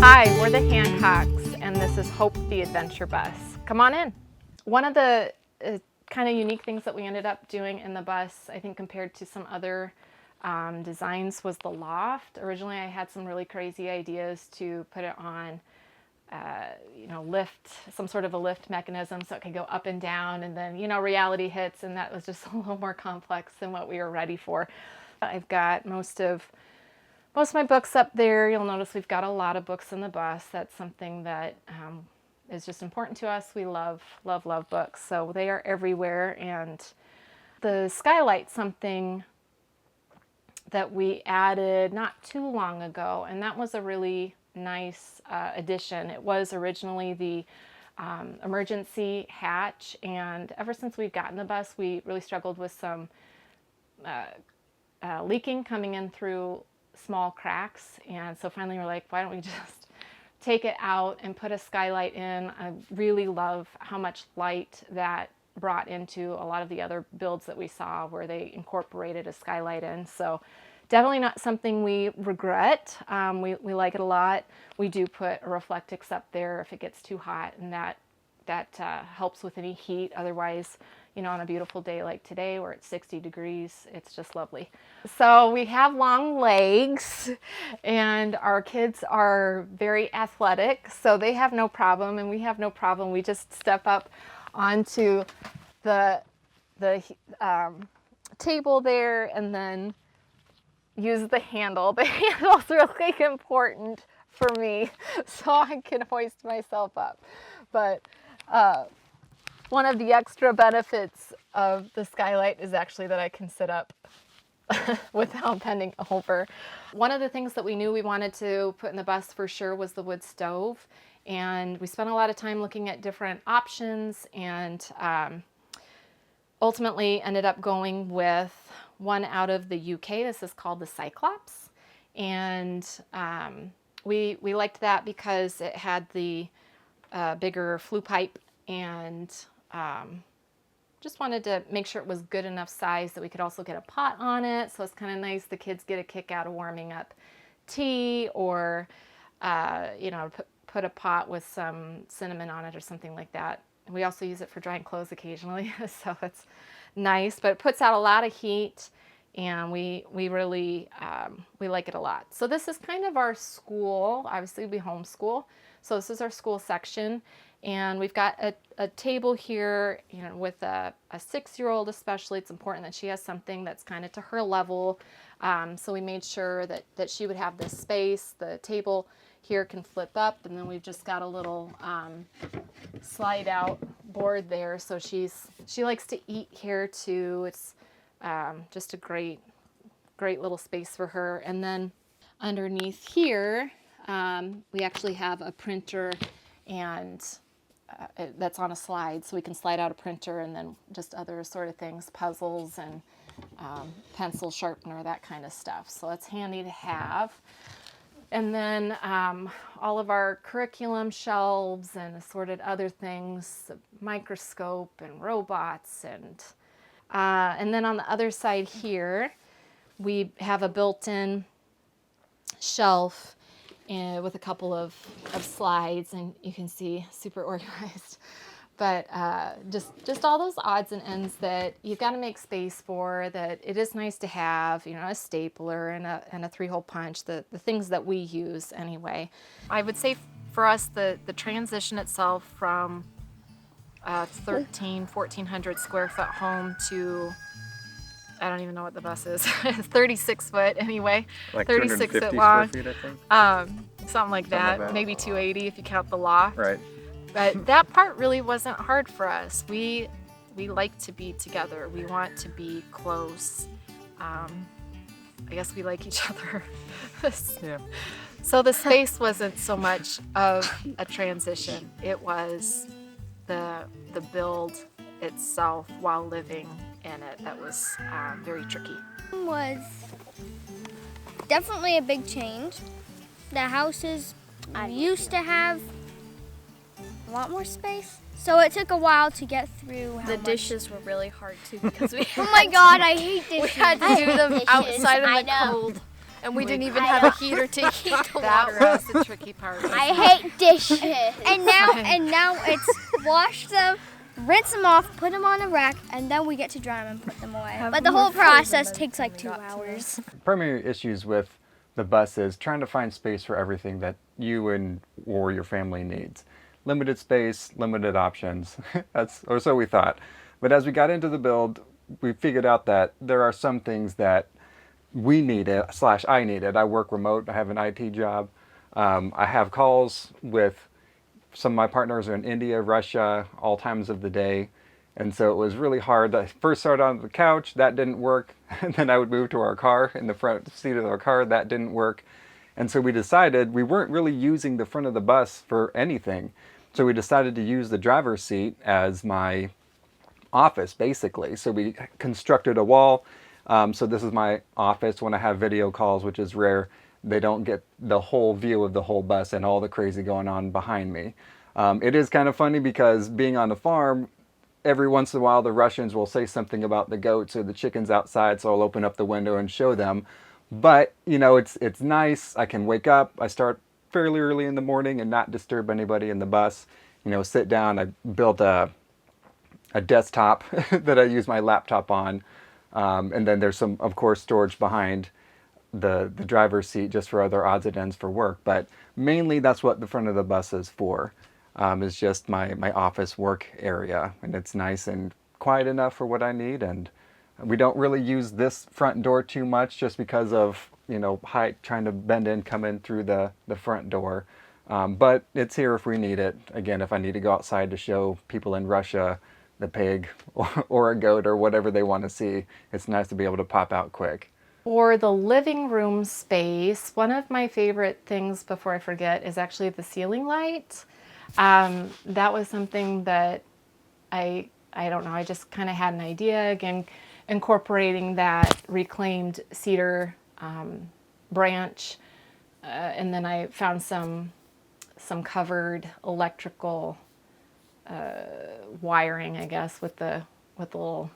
Hi, we're the Hancocks, and this is Hope the Adventure Bus. Come on in. One of the kind of unique things that we ended up doing in the bus, I think compared to some other designs, was the loft. Originally, I had some really crazy ideas to put it on, lift, some sort of a lift mechanism so it could go up and down, and then, reality hits, and that was just a little more complex than what we were ready for. I've got most of my books up there. You'll notice we've got a lot of books in the bus. That's something that is just important to us. We love books, so they are everywhere. And the skylight's something that we added not too long ago, and that was a really nice addition. It was originally the emergency hatch, and ever since we've gotten the bus, we really struggled with some leaking coming in through small cracks, and so finally we're like, why don't we just take it out and put a skylight in. I really love how much light that brought into a lot of the other builds that we saw where they incorporated a skylight in. So definitely not something we regret. We like it a lot. We do put a Reflectix up there if it gets too hot, and that helps with any heat. Otherwise, on a beautiful day like today where it's 60 degrees, it's just lovely. So we have long legs, and our kids are very athletic, so they have no problem, and we have no problem. We just step up onto the table there and then use the handle. The handle's really important for me, so I can hoist myself up. But one of the extra benefits of the skylight is actually that I can sit up without bending over. One of the things that we knew we wanted to put in the bus for sure was the wood stove, and we spent a lot of time looking at different options, and ultimately ended up going with one out of the UK. This is called the Cyclops, and we liked that because it had the bigger flue pipe, and just wanted to make sure it was good enough size that we could also get a pot on it. So it's kind of nice. The kids get a kick out of warming up tea, or put a pot with some cinnamon on it or something like that. And we also use it for drying clothes occasionally, so it's nice. But it puts out a lot of heat, and we really we like it a lot. So this is kind of our school. Obviously, we homeschool, so this is our school section. And we've got a table here, with a 6-year-old especially. It's important that she has something that's kind of to her level. So we made sure that she would have this space. The table here can flip up, and then we've just got a little slide out board there. So she likes to eat here too. It's just a great little space for her. And then underneath here, we actually have a printer, and that's on a slide, so we can slide out a printer, and then just other sort of things, puzzles and pencil sharpener, that kind of stuff. So that's handy to have. And then all of our curriculum shelves and assorted other things, microscope and robots, and then on the other side here, we have a built-in shelf with a couple of slides, and you can see super organized. But just all those odds and ends that you've got to make space for, that it is nice to have, a stapler and a 3-hole punch, the things that we use anyway. I would say for us, the transition itself from 1,400 square foot home to, I don't even know what the bus is, 36 foot anyway, like 36 foot long, feet, I think. Something like that, maybe 280 if you count the loft. Right. But that part really wasn't hard for us. We like to be together. We want to be close. I guess we like each other. Yeah. So the space wasn't so much of a transition. It was the build itself while living in it that was very tricky. It was definitely a big change. The houses used to have a lot more space, so it took a while to get through. The dishes were really hard too, because we oh my god, I hate dishes. we had to do them outside in the cold, And we didn't even have a heater to heat the That water up. was the tricky part. I hate dishes. And now it's wash them, rinse them off, put them on a rack, and then we get to dry them and put them away. But the whole process takes like 2 hours. Primary issues with the bus is trying to find space for everything that you and or your family needs. Limited space, limited options. Or so we thought. But as we got into the build, we figured out that there are some things that we needed / I needed. I work remote. I have an IT job. I have calls with some of my partners are in India, Russia, all times of the day. And so it was really hard. I first started on the couch, that didn't work. And then I would move to our car, in the front seat of our car, that didn't work. And so we decided we weren't really using the front of the bus for anything. So we decided to use the driver's seat as my office, basically. So we constructed a wall. So this is my office when I have video calls, which is rare. They don't get the whole view of the whole bus and all the crazy going on behind me. It is kind of funny because being on the farm, every once in a while the Russians will say something about the goats or the chickens outside, so I'll open up the window and show them. But, you know, it's nice. I can wake up. I start fairly early in the morning and not disturb anybody in the bus. You know, sit down. I built a desktop that I use my laptop on. And then there's some, of course, storage behind the driver's seat just for other odds and ends for work. But mainly that's what the front of the bus is for, is just my office work area. And it's nice and quiet enough for what I need. And we don't really use this front door too much just because of, you know, height, trying to bend in, come in through the front door. But it's here if we need it. Again, if I need to go outside to show people in Russia the pig or a goat or whatever they want to see, it's nice to be able to pop out quick. For the living room space, one of my favorite things, before I forget, is actually the ceiling light. That was something that I don't know, I just kind of had an idea, again, incorporating that reclaimed cedar branch, and then I found some covered electrical wiring, I guess, with the little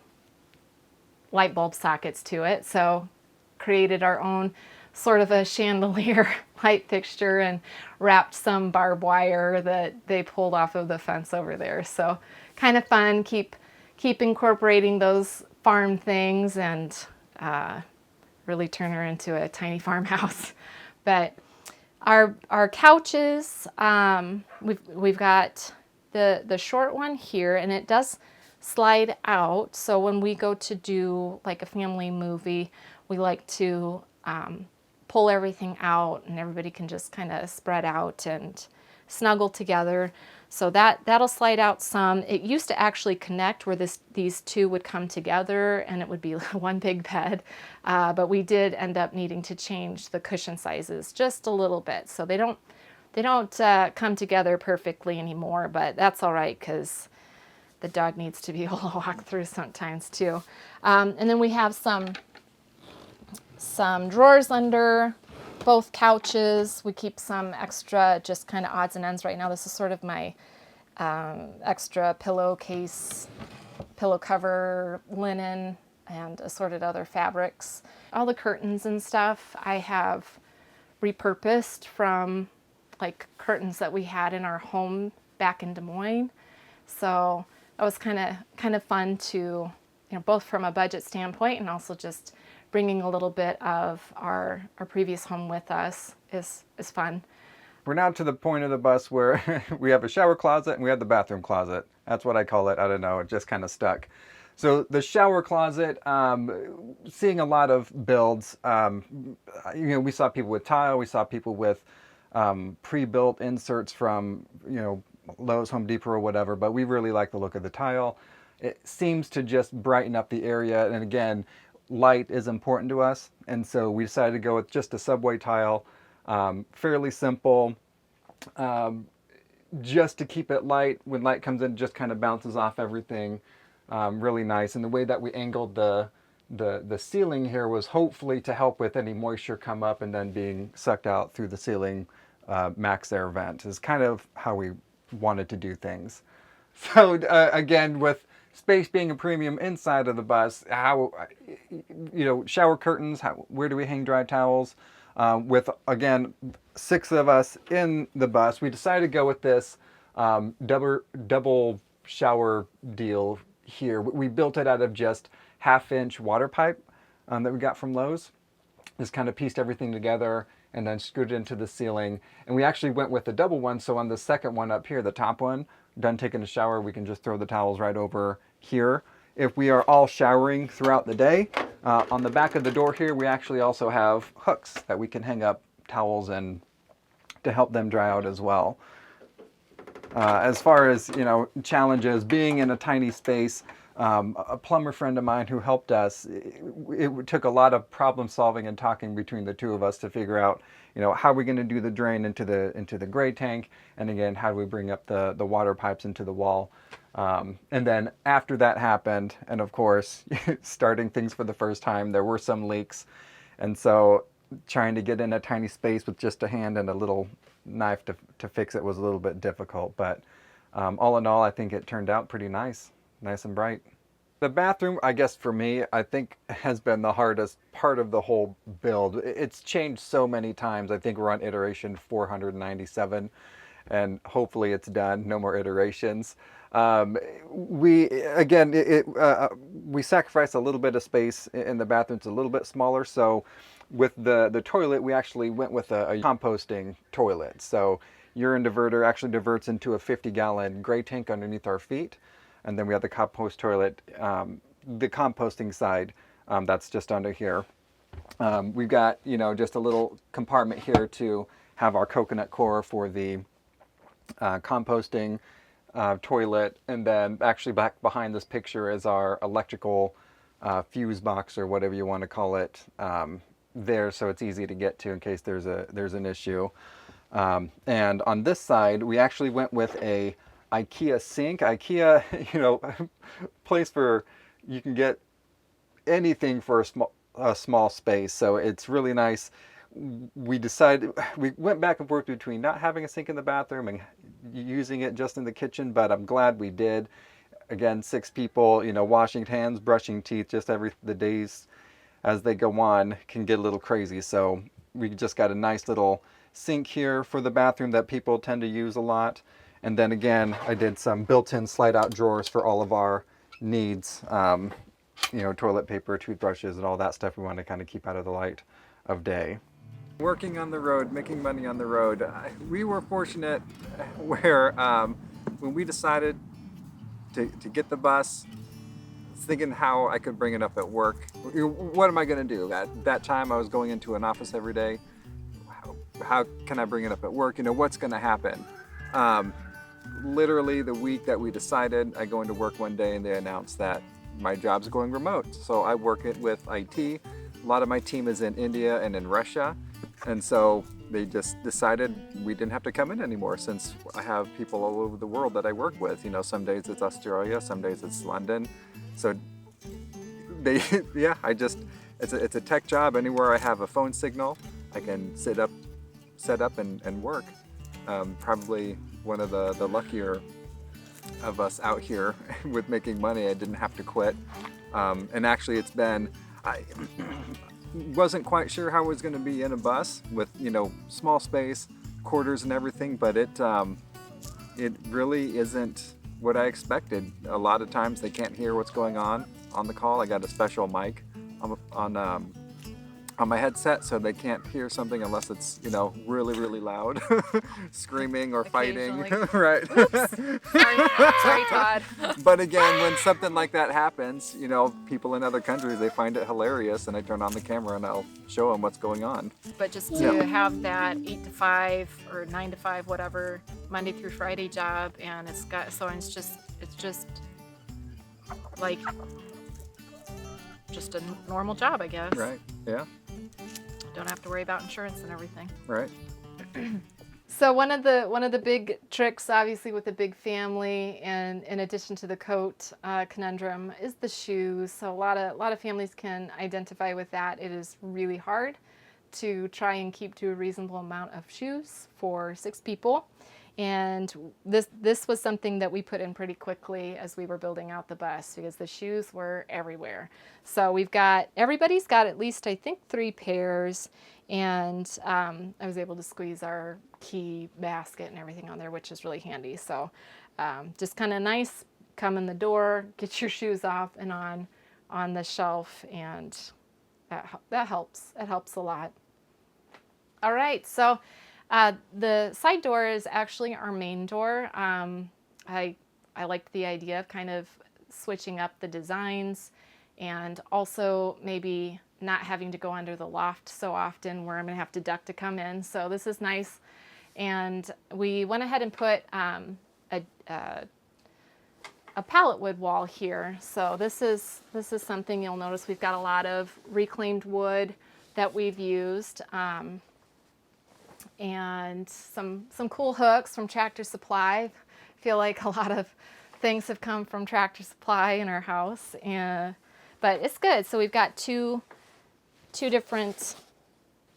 light bulb sockets to it. So created our own sort of a chandelier light fixture and wrapped some barbed wire that they pulled off of the fence over there. So kind of fun, keep incorporating those farm things and really turn her into a tiny farmhouse. But our couches, we've got the short one here, and it does slide out. So when we go to do like a family movie, we like to pull everything out and everybody can just kind of spread out and snuggle together. So that'll slide out some. It used to actually connect where these two would come together and it would be one big bed. But we did end up needing to change the cushion sizes just a little bit. So they don't come together perfectly anymore, but that's all right because the dog needs to be able to walk through sometimes too. And then we have some drawers under both couches. We keep some extra just kind of odds and ends right now. This is sort of my extra pillowcase, pillow cover, linen, and assorted other fabrics. All the curtains and stuff I have repurposed from like curtains that we had in our home back in Des Moines. So that was kind of fun to, you know, both from a budget standpoint and also just bringing a little bit of our previous home with us is fun. We're now to the point of the bus where we have a shower closet and we have the bathroom closet. That's what I call it. I don't know, it just kind of stuck. So the shower closet, seeing a lot of builds. You know, we saw people with tile, we saw people with pre-built inserts from, you know, Lowe's, Home Depot or whatever, but we really like the look of the tile. It seems to just brighten up the area, and again, light is important to us, and so we decided to go with just a subway tile, fairly simple, just to keep it light. When light comes in, it just kind of bounces off everything, really nice. And the way that we angled the ceiling here was hopefully to help with any moisture come up and then being sucked out through the ceiling max air vent is kind of how we wanted to do things. So again, with space being a premium inside of the bus, how, you know, shower curtains, where do we hang dry towels? with, again, 6 of us in the bus. We decided to go with this double shower deal here. We built it out of just 1/2-inch water pipe that we got from Lowe's. Just kind of pieced everything together and then screwed it into the ceiling. And we actually went with the double one, so on the second one up here, the top one, done taking a shower, we can just throw the towels right over here. If we are all showering throughout the day, on the back of the door here, we actually also have hooks that we can hang up towels and to help them dry out as well. As far as, you know, challenges, being in a tiny space, a plumber friend of mine who helped us, it took a lot of problem solving and talking between the two of us to figure out, you know, how are we going to do the drain into the gray tank, and again, how do we bring up the water pipes into the wall. And then after that happened, and of course, starting things for the first time, there were some leaks. And so trying to get in a tiny space with just a hand and a little knife to fix it was a little bit difficult. But all in all, I think it turned out pretty nice and bright. The bathroom, I guess for me, I think has been the hardest part of the whole build. It's changed so many times. I think we're on iteration 497, and hopefully it's done. No more iterations. We sacrificed a little bit of space in the bathroom. It's a little bit smaller, so with the toilet, we actually went with a composting toilet. So urine diverter actually diverts into a 50-gallon gray tank underneath our feet. And then we have the compost toilet, the composting side, that's just under here. We've got, you know, just a little compartment here to have our coconut core for the composting toilet. And then actually back behind this picture is our electrical fuse box, or whatever you want to call it, there, so it's easy to get to in case there's an issue. And on this side, we actually went with a IKEA sink. IKEA, you know, place for, you can get anything for a small space, so it's really nice. We went back and forth between not having a sink in the bathroom and using it just in the kitchen, but I'm glad we did. Again, 6 people, you know, washing hands, brushing teeth, just the days as they go on can get a little crazy. So we just got a nice little sink here for the bathroom that people tend to use a lot. And then again, I did some built-in slide-out drawers for all of our needs. You know, toilet paper, toothbrushes, and all that stuff we want to kind of keep out of the light of day. Working on the road, making money on the road. We were fortunate where when we decided to get the bus, thinking how I could bring it up at work. What am I going to do? At that time, I was going into an office every day. How can I bring it up at work? You know, what's going to happen? Literally the week that we decided, I go into work one day and they announced that my job's going remote. So I work it with IT. A lot of my team is in India and in Russia. And so they just decided we didn't have to come in anymore, since I have people all over the world that I work with. You know, some days it's Australia, some days it's London. So they, yeah, it's a tech job. Anywhere I have a phone signal, I can set up and work. Probably one of the luckier of us out here with making money. I didn't have to quit. And actually I wasn't quite sure how I was going to be in a bus with, you know, small space, quarters and everything, but it really isn't what I expected. A lot of times they can't hear what's going on the call. I got a special mic on my headset, so they can't hear something unless it's, you know, really, really loud, screaming or fighting, right? Sorry, Todd. But again, when something like that happens, you know, people in other countries, they find it hilarious, and I turn on the camera and I'll show them what's going on. But just to have that 8 to 5 or 9 to 5, whatever, Monday through Friday job, and it's just like just a normal job, I guess. Right. Yeah. Don't have to worry about insurance and everything. Right. So one of the big tricks, obviously, with a big family, and in addition to the coat conundrum, is the shoes. So a lot of families can identify with that. It is really hard to try and keep to a reasonable amount of shoes for 6 people. And this was something that we put in pretty quickly as we were building out the bus, because the shoes were everywhere. So everybody's got at least, I think, 3 pairs. And I was able to squeeze our key basket and everything on there, which is really handy. So just kind of nice, come in the door, get your shoes off and on the shelf, and that helps. It helps a lot. All right, so the side door is actually our main door. I liked the idea of kind of switching up the designs, and also maybe not having to go under the loft so often where I'm gonna have to duck to come in. So this is nice. And we went ahead and put a pallet wood wall here. So this is something you'll notice we've got a lot of reclaimed wood that we've used, and some cool hooks from Tractor Supply. I feel like a lot of things have come from Tractor Supply in our house, but it's good. So we've got two different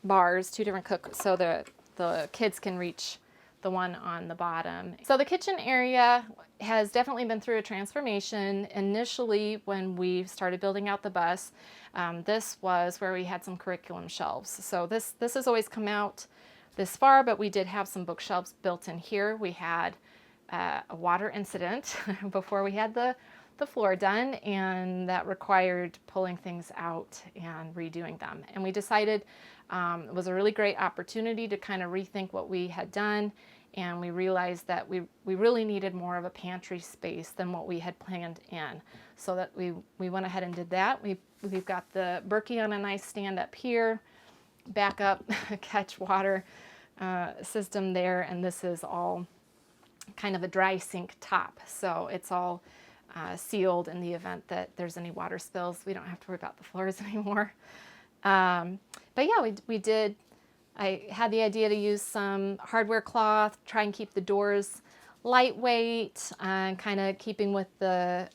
bars, two different cooks, so the kids can reach the one on the bottom. So the kitchen area has definitely been through a transformation. Initially, when we started building out the bus, this was where we had some curriculum shelves. So this has always come out this far, but we did have some bookshelves built in here. We had a water incident before we had the floor done, and that required pulling things out and redoing them. And we decided it was a really great opportunity to kind of rethink what we had done, and we realized that we really needed more of a pantry space than what we had planned in. So that we went ahead and did that. We've got the Berkey on a nice stand up here, backup catch water system there, and this is all kind of a dry sink top. So it's all sealed in the event that there's any water spills. We don't have to worry about the floors anymore. But yeah, we did. I had the idea to use some hardware cloth, try and keep the doors lightweight, and kind of keeping with the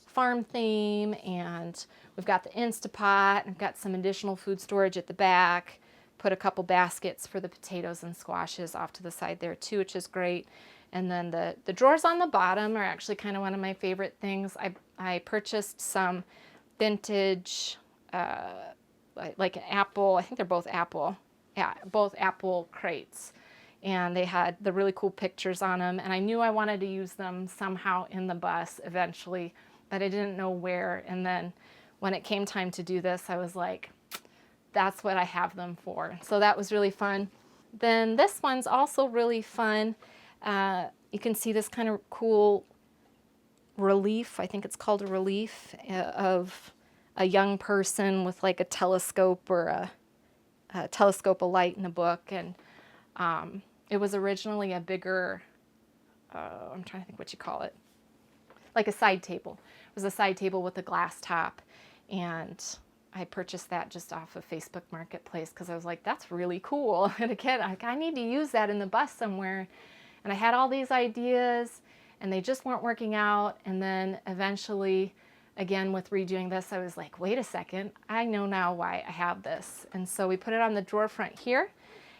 farm theme. And we've got the Instapot, and we've got some additional food storage at the back. Put a couple baskets for the potatoes and squashes off to the side there too, which is great. And then the drawers on the bottom are actually kind of one of my favorite things. I purchased some vintage, like an apple, I think they're both apple crates. And they had the really cool pictures on them. And I knew I wanted to use them somehow in the bus eventually, but I didn't know where. And then when it came time to do this, I was like, that's what I have them for. So that was really fun. Then this one's also really fun. You can see this kind of cool relief, I think it's called a relief, of a young person with like a telescope or a telescope of light in a book. And it was originally a bigger, I'm trying to think what you call it, like a side table. It was a side table with a glass top, and I purchased that just off of Facebook Marketplace because I was like, that's really cool. And again, I need to use that in the bus somewhere. And I had all these ideas, and they just weren't working out. And then eventually, again, with redoing this, I was like, wait a second, I know now why I have this. And so we put it on the drawer front here,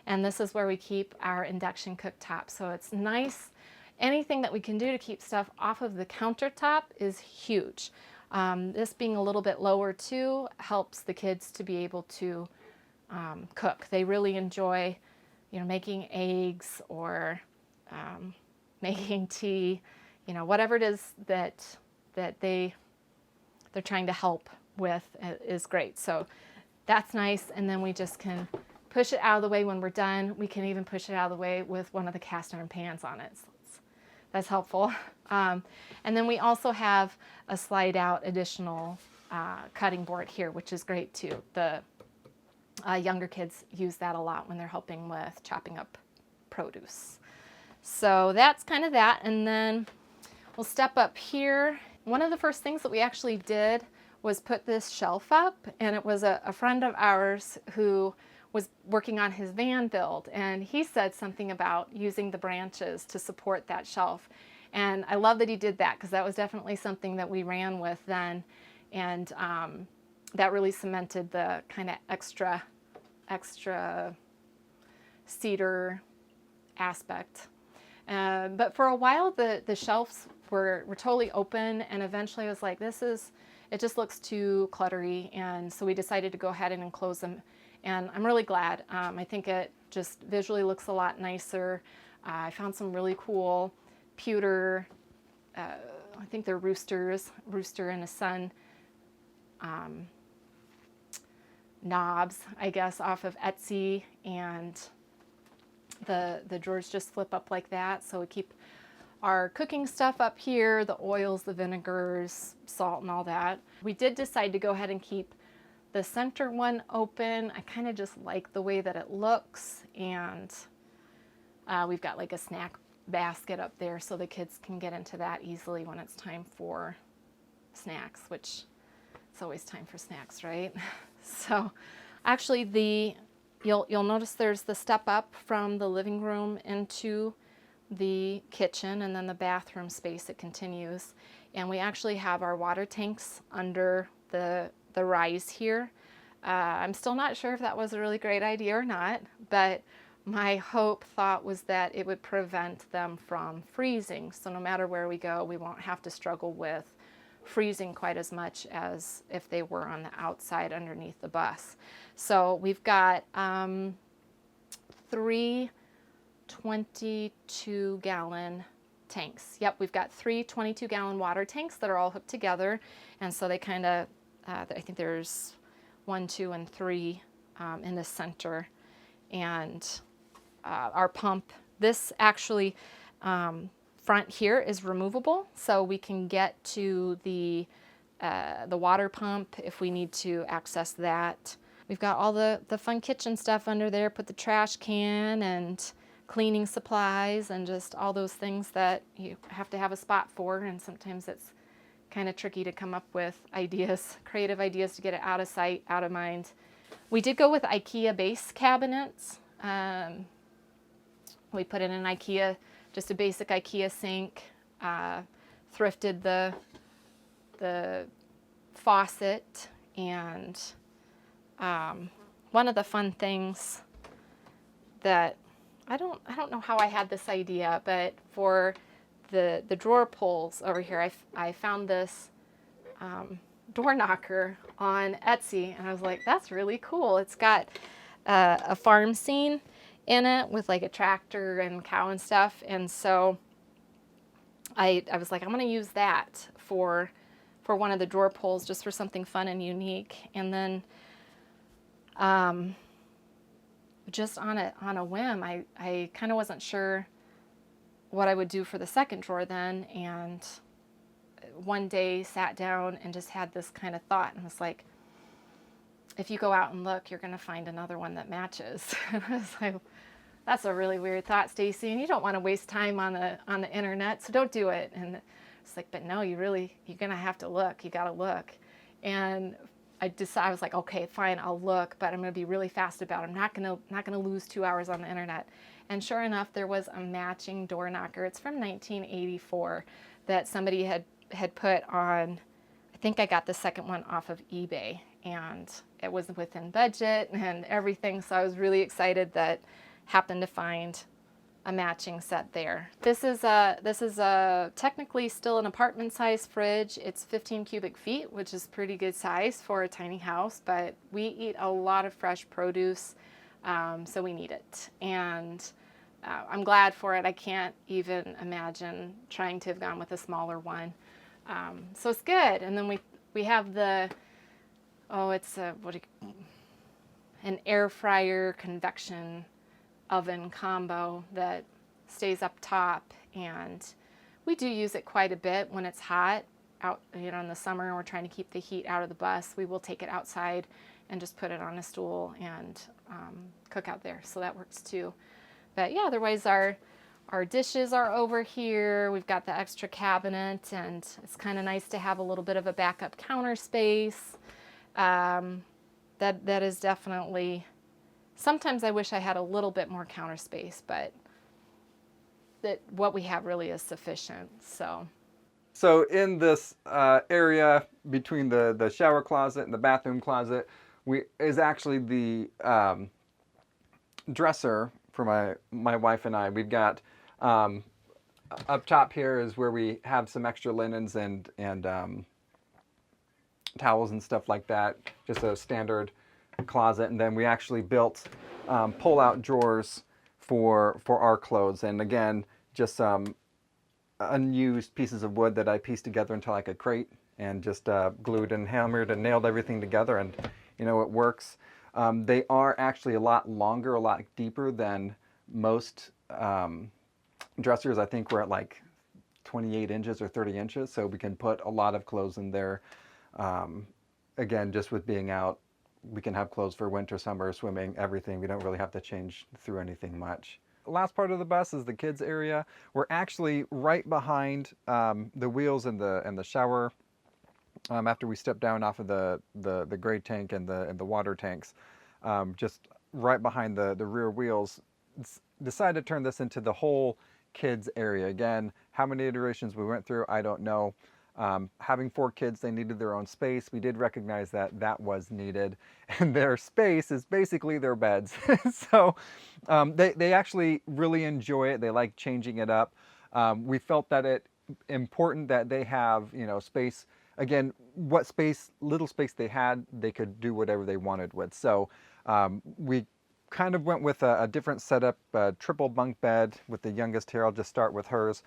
and this is where we keep our induction cooktop. So it's nice. Anything that we can do to keep stuff off of the countertop is huge. This being a little bit lower too helps the kids to be able to cook. They really enjoy, making eggs or making tea, whatever it is that they're trying to help with is great. So that's nice. And then we just can push it out of the way when we're done. We can even push it out of the way with one of the cast iron pans on it. So that's helpful. And then we also have a slide out additional cutting board here, which is great too. The younger kids use that a lot when they're helping with chopping up produce. So that's kind of that. And then we'll step up here. One of the first things that we actually did was put this shelf up, and it was a friend of ours who was working on his van build, and he said something about using the branches to support that shelf. And I love that he did that, because that was definitely something that we ran with then, and that really cemented the kind of extra cedar aspect. But for a while, the shelves were totally open, and eventually I was like, it just looks too cluttery, and so we decided to go ahead and enclose them And I'm really glad. I think it just visually looks a lot nicer. I found some really cool pewter, I think they're roosters, rooster and a sun knobs, I guess, off of Etsy, and the drawers just flip up like that, so we keep our cooking stuff up here, the oils, the vinegars, salt, and all that. We did decide to go ahead and keep the center one open. I kind of just like the way that it looks, and we've got like a snack basket up there so the kids can get into that easily when it's time for snacks, which it's always time for snacks, right? So actually you'll notice there's the step up from the living room into the kitchen, and then the bathroom space, it continues. And we actually have our water tanks under the rise here. I'm still not sure if that was a really great idea or not, but my thought was that it would prevent them from freezing. So no matter where we go, we won't have to struggle with freezing quite as much as if they were on the outside underneath the bus. So we've got 3 22-gallon tanks. Yep, we've got 3 22-gallon water tanks that are all hooked together, and so they kind of, I think there's 1, 2, and 3 in the center. And our pump, this actually front here is removable, so we can get to the water pump if we need to access that. We've got all the fun kitchen stuff under there, put the trash can and cleaning supplies and just all those things that you have to have a spot for, and sometimes it's kind of tricky to come up with ideas, creative ideas to get it out of sight, out of mind. We did go with IKEA base cabinets. We put in an IKEA, just a basic IKEA sink, thrifted the faucet, and one of the fun things that I don't know how I had this idea, but for the drawer pulls over here, I found this door knocker on Etsy, and I was like, that's really cool. It's got a farm scene in it with like a tractor and cow and stuff, and so I was like, I'm going to use that for one of the drawer pulls, just for something fun and unique. And then just on a whim, I kind of wasn't sure what I would do for the second drawer then, and one day sat down and just had this kind of thought, and was like, if you go out and look, you're going to find another one that matches. And I was like, that's a really weird thought, Stacy, and you don't want to waste time on the internet, so don't do it. And it's like, but no, you're going to have to look. You got to look. And I was like, okay, fine, I'll look, but I'm going to be really fast about it. I'm not going to lose 2 hours on the internet. And sure enough, there was a matching door knocker. It's from 1984 that somebody had put on. I think I got the second one off of eBay, and it was within budget and everything. So I was really excited that happened to find a matching set there. This is a technically still an apartment size fridge. It's 15 cubic feet, which is pretty good size for a tiny house, but we eat a lot of fresh produce, so we need it. And I'm glad for it. I can't even imagine trying to have gone with a smaller one. So it's good. And then we have it's an air fryer convection oven combo that stays up top, and we do use it quite a bit when it's hot out, in the summer, and we're trying to keep the heat out of the bus. We will take it outside and just put it on a stool and cook out there, so that works too. But yeah, otherwise our dishes are over here. We've got the extra cabinet, and it's kind of nice to have a little bit of a backup counter space. That is definitely. Sometimes I wish I had a little bit more counter space, but what we have really is sufficient. So in this area between the shower closet and the bathroom closet, is actually the dresser for my wife and I. We've got up top here is where we have some extra linens and towels and stuff like that. Just a standard closet, and then we actually built pull-out drawers for our clothes. And again, just some unused pieces of wood that I pieced together into like a crate, and just glued and hammered and nailed everything together, and you know, it works. They are actually a lot longer, a lot deeper than most dressers. I think we're at like 28 inches or 30 inches, so we can put a lot of clothes in there. Again, just with being out, we can have clothes for winter, summer, swimming, everything. We don't really have to change through anything much. The last part of the bus is the kids area. We're actually right behind the wheels and the shower. After we step down off of the gray tank and the water tanks, just right behind the rear wheels, decided to turn this into the whole kids area. Again, how many iterations we went through, I don't know. Having 4 kids, they needed their own space. We did recognize that that was needed, and their space is basically their beds. So they actually really enjoy it. They like changing it up. We felt that it important that they have, you know, space. Again, what space, little space they had, they could do whatever they wanted with. So we kind of went with a different setup, a triple bunk bed with the youngest here. I'll just start with hers.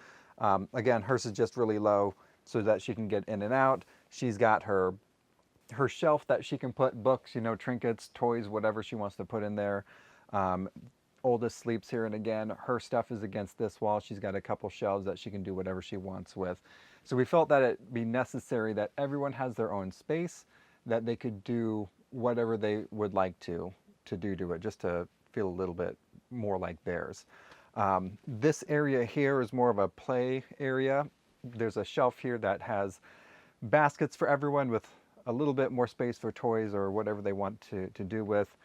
Again, hers is just really low so that she can get in and out. She's got her shelf that she can put books, you know, trinkets, toys, whatever she wants to put in there. Oldest sleeps here, and again, her stuff is against this wall. She's got a couple shelves that she can do whatever she wants with. So we felt that it'd be necessary that everyone has their own space, that they could do whatever they would like to do to it, just to feel a little bit more like theirs. This area here is more of a play area. There's a shelf here that has baskets for everyone with a little bit more space for toys or whatever they want to do with.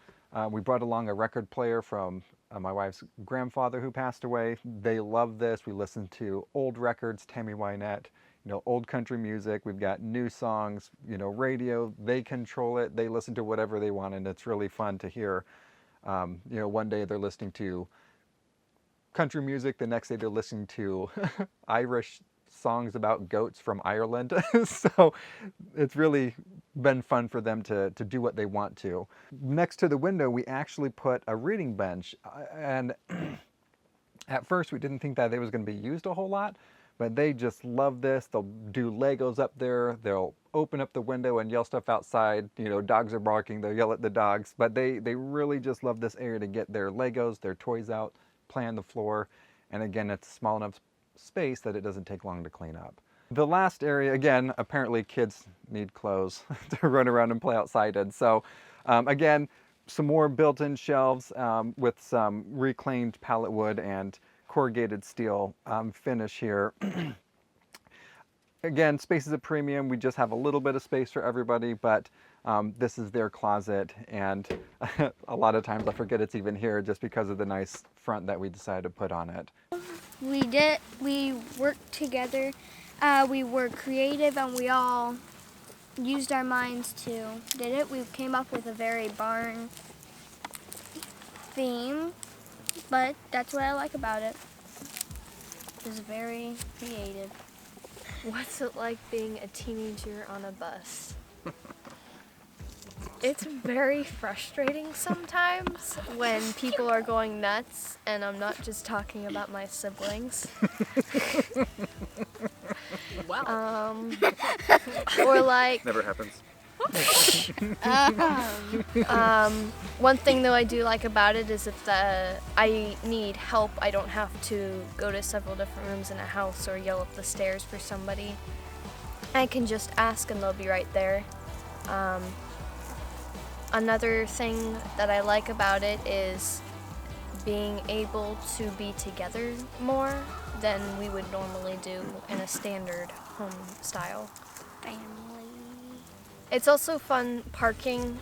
We brought along a record player from my wife's grandfather who passed away. They love this. We listen to old records, Tammy Wynette, you know, old country music. We've got new songs, you know, radio. They control it. They listen to whatever they want, and it's really fun to hear. You know, one day they're listening to country music. The next day they're listening to Irish songs about goats from Ireland. So it's really been fun for them to do what they want to. Next to the window, we actually put a reading bench. And at first we didn't think that it was going to be used a whole lot, but they just love this. They'll do Legos up there. They'll open up the window and yell stuff outside. You know, dogs are barking, they'll yell at the dogs. But they really just love this area to get their Legos, their toys out, play on the floor. And again, it's a small enough space that it doesn't take long to clean up. The last area, again, apparently kids need clothes to run around and play outside in. So again, some more built-in shelves with some reclaimed pallet wood and corrugated steel finish here. Again, space is a premium. We just have a little bit of space for everybody, but this is their closet, and a lot of times I forget it's even here just because of the nice front that we decided to put on it. We worked together, we were creative, and we all used our minds to did it. We came up with a very barn theme, but that's what I like about it. It was very creative. What's it like being a teenager on a bus? It's very frustrating sometimes when people are going nuts, and I'm not just talking about my siblings. Wow. Or like, Never happens. one thing though I do like about it is if I need help, I don't have to go to several different rooms in a house or yell up the stairs for somebody. I can just ask and they'll be right there. Another thing that I like about it is being able to be together more than we would normally do in a standard home style. Family. It's also fun parking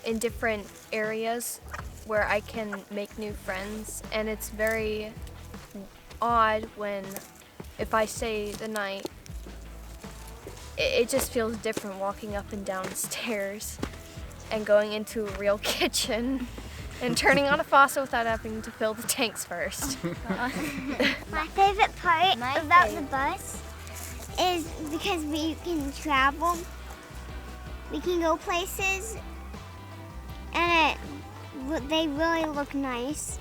in different areas where I can make new friends, and it's very odd when, if I stay the night, it just feels different walking up and down stairs and going into a real kitchen and turning on a faucet without having to fill the tanks first. My favorite part about the bus is because we can travel, we can go places, and they really look nice.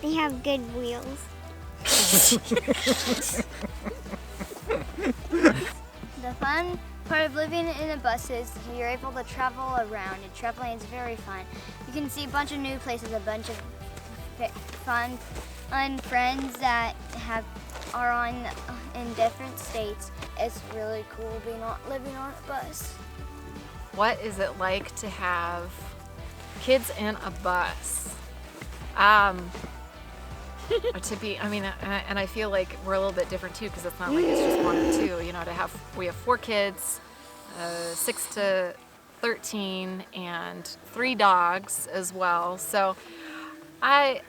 They have good wheels. The fun part of living in a bus is you're able to travel around, and traveling is very fun. You can see a bunch of new places, a bunch of fun friends that are in different states. It's really cool living on a bus. What is it like to have kids in a bus? And I feel like we're a little bit different too, because it's not like it's just one or two. You know, we have 4 kids, 6 to 13, and 3 dogs as well. So I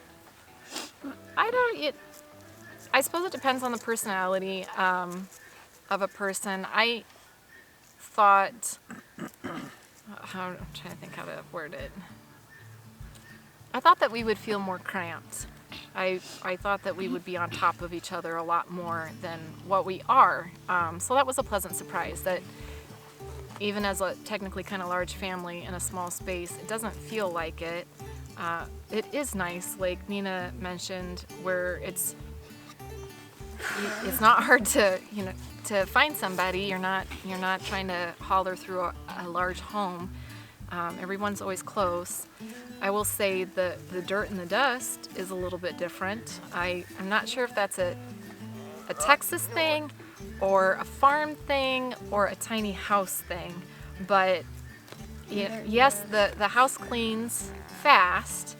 suppose it depends on the personality of a person. I thought, I'm trying to think how to word it. I thought that we would feel more cramped. I thought that we would be on top of each other a lot more than what we are. So that was a pleasant surprise, that even as a technically kind of large family in a small space, it doesn't feel like it. It is nice, like Nina mentioned, where it's not hard to find somebody. You're not trying to holler through a large home. Everyone's always close. I will say the dirt and the dust is a little bit different. I'm not sure if that's a Texas thing or a farm thing or a tiny house thing, but yes, the house cleans fast,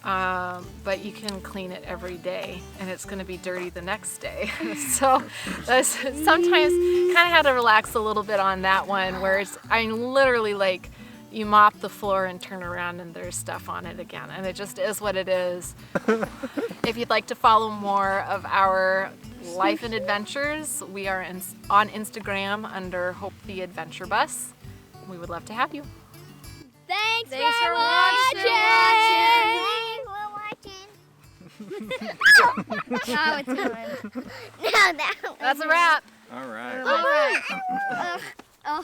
but you can clean it every day, and it's going to be dirty the next day. So sometimes kind of had to relax a little bit on that one, where literally like, you mop the floor and turn around and there's stuff on it again, and it just is what it is. If you'd like to follow more of our life and adventures, we are on Instagram under Hope the Adventure Bus. We would love to have you. Thanks for watching. Now it's time. No, That's a wrap. All right. Oh.